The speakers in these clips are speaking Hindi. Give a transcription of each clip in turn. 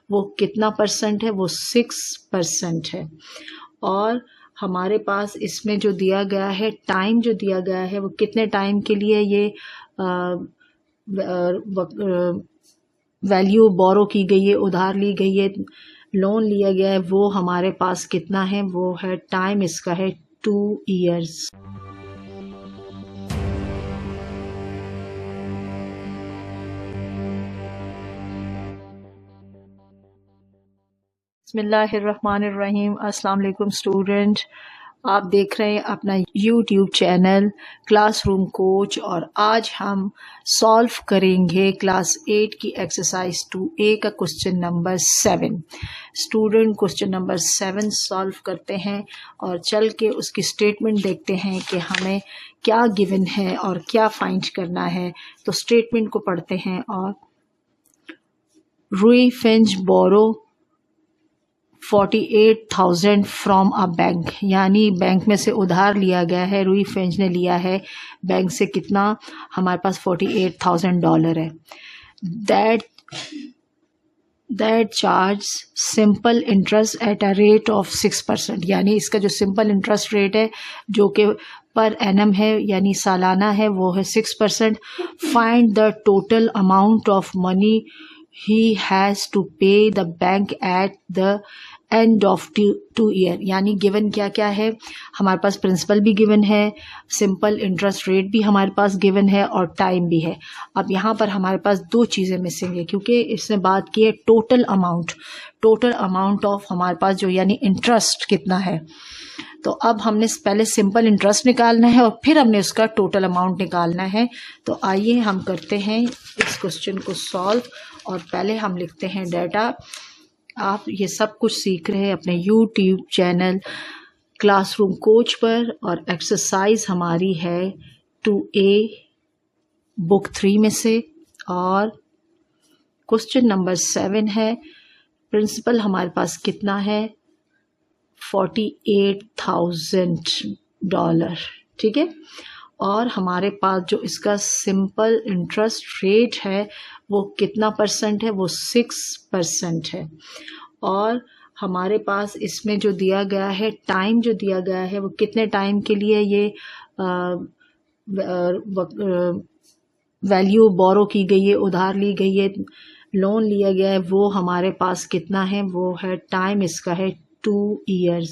वो कितना परसेंट है, वो 6% है। और हमारे पास इसमें जो दिया गया है, टाइम जो दिया गया है, वो कितने टाइम के लिए ये वैल्यू बोरो की गई है, उधार ली गई है, लोन लिया गया है, वो हमारे पास कितना है, वो है टाइम इसका है 2 years। बिस्मिल्लाहिर्रहमानिर्रहीम। अस्सलाम वालेकुम स्टूडेंट, आप देख रहे हैं अपना यूट्यूब चैनल क्लासरूम कोच, और आज हम सॉल्व करेंगे क्लास 8 की एक्सरसाइज 2A का question number 7। Student question number 7 solve करते हैं और चल के उसकी स्टेटमेंट देखते हैं कि हमें क्या गिवन है और क्या फाइंड करना है। तो स्टेटमेंट को पढ़ते हैं। और Rui Finch borrow 48,000 from a bank, यानी बैंक में से उधार लिया गया है। रूई फिंच ने लिया है बैंक से कितना, हमारे पास $48,000 है। That charge simple interest at a rate of 6%, यानी इसका जो सिंपल इंटरेस्ट रेट है जो कि पर एनम है यानी सालाना है, वो है 6%। Find the total amount of money he has to pay the bank at the end of 2 year, यानी गिवन क्या क्या है, हमारे पास प्रिंसिपल भी गिवन है, सिंपल इंटरेस्ट रेट भी हमारे पास गिवन है और टाइम भी है। अब यहाँ पर हमारे पास दो चीज़ें मिसिंग है, क्योंकि इसने बात की है टोटल अमाउंट ऑफ हमारे पास जो यानी इंटरेस्ट कितना है। तो अब हमने पहले सिंपल इंटरेस्ट निकालना है और फिर हमने उसका टोटल अमाउंट निकालना है। तो आइए हम करते हैं इस क्वेश्चन को सॉल्व। और पहले हम लिखते हैं डाटा। आप ये सब कुछ सीख रहे हैं अपने यूट्यूब चैनल क्लासरूम कोच पर, और एक्सरसाइज हमारी है 2A बुक 3 में से, और क्वेश्चन नंबर 7 है। प्रिंसिपल हमारे पास कितना है, $48,000, ठीक है। और हमारे पास जो इसका सिंपल इंटरेस्ट रेट है वो कितना परसेंट है, वो 6% है। और हमारे पास इसमें जो दिया गया है, टाइम जो दिया गया है, वो कितने टाइम के लिए ये वैल्यू बोरो की गई है, उधार ली गई है, लोन लिया गया है, वो हमारे पास कितना है, वो है टाइम इसका है 2 years।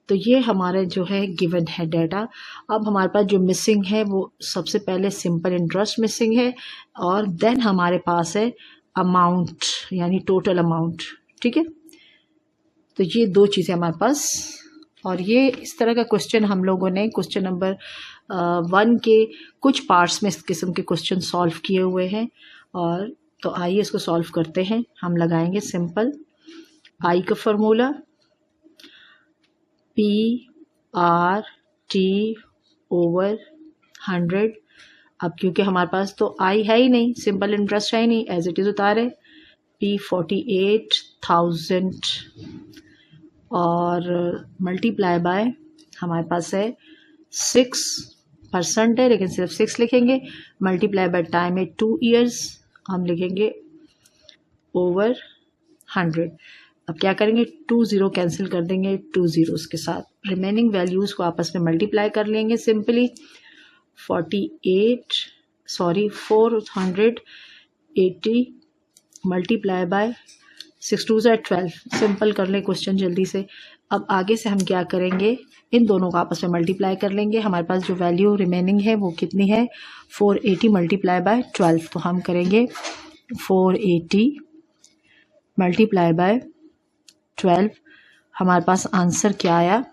तो ये हमारे जो है गिवन है डाटा। अब हमारे पास जो मिसिंग है वो सबसे पहले सिंपल इंटरेस्ट मिसिंग है, और देन हमारे पास है अमाउंट यानी टोटल अमाउंट, ठीक है। तो ये दो चीज़ें हमारे पास, और ये इस तरह का क्वेश्चन हम लोगों ने क्वेश्चन नंबर 1 के कुछ पार्ट्स में इस किस्म के क्वेश्चन सॉल्व किए हुए हैं। और तो आइए इसको सॉल्व करते हैं। हम लगाएंगे सिंपल आई का फॉर्मूला PR/T/100। अब क्योंकि हमारे पास तो आई है ही नहीं, सिंपल इंटरेस्ट है ही नहीं, एज इट इज़ उतारे P 48,000 और मल्टीप्लाई बाय हमारे पास है 6% है, लेकिन सिर्फ 6 लिखेंगे। मल्टीप्लाई बाय टाइम है 2 years, हम लिखेंगे ओवर 100। अब क्या करेंगे, 2 0 कैंसिल कर देंगे 2 zeros के साथ, रिमेनिंग वैल्यूज़ को आपस में मल्टीप्लाई कर लेंगे सिंपली। 480 मल्टीप्लाई बाय 6 2 12, सिंपल कर लें क्वेश्चन जल्दी से। अब आगे से हम क्या करेंगे, इन दोनों को आपस में मल्टीप्लाई कर लेंगे। हमारे पास जो वैल्यू रिमेनिंग है वो कितनी है, 480 मल्टीप्लाई बाय 12। तो हम करेंगे 480 मल्टीप्लाई बाय 12। हमारे पास आंसर क्या आया,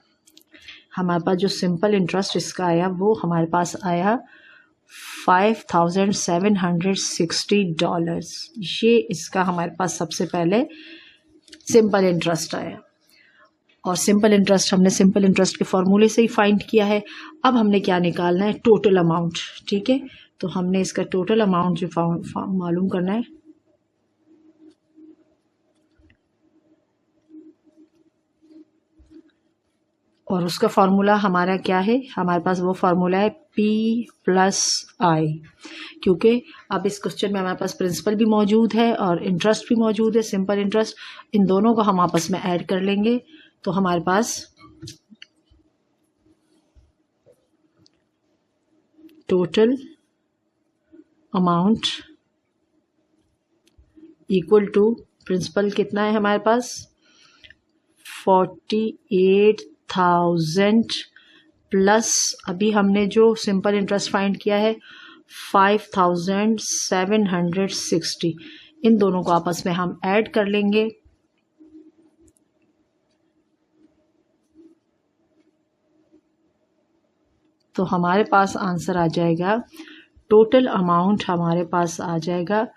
हमारे पास जो सिंपल इंटरेस्ट इसका आया वो हमारे पास आया $5,760। ये इसका हमारे पास सबसे पहले सिंपल इंटरेस्ट आया, और सिंपल इंटरेस्ट हमने सिंपल इंटरेस्ट के फॉर्मूले से ही फाइंड किया है। अब हमने क्या निकालना है, टोटल अमाउंट, ठीक है। तो हमने इसका टोटल अमाउंट जो मालूम करना है, और उसका फार्मूला हमारा क्या है, हमारे पास वो फार्मूला है P+I, क्योंकि अब इस क्वेश्चन में हमारे पास प्रिंसिपल भी मौजूद है और इंटरेस्ट भी मौजूद है, सिंपल इंटरेस्ट। इन दोनों को हम आपस में ऐड कर लेंगे तो हमारे पास total amount equal to principal कितना है हमारे पास 48,000 प्लस अभी हमने जो सिंपल इंटरेस्ट फाइंड किया है 5,760। इन दोनों को आपस में हम ऐड कर लेंगे तो हमारे पास आंसर आ जाएगा, टोटल अमाउंट हमारे पास आ जाएगा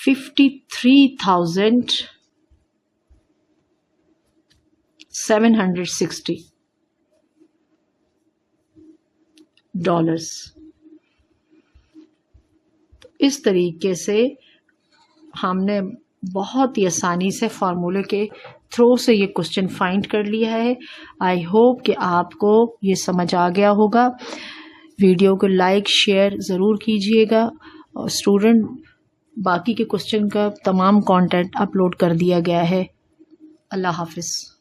$53,760। तो इस तरीके से हमने बहुत ही आसानी से फार्मूले के थ्रू से ये क्वेश्चन फाइंड कर लिया है। आई होप कि आपको ये समझ आ गया होगा। वीडियो को लाइक शेयर ज़रूर कीजिएगा और स्टूडेंट बाकी के क्वेश्चन का तमाम कंटेंट अपलोड कर दिया गया है। अल्लाह हाफिज़।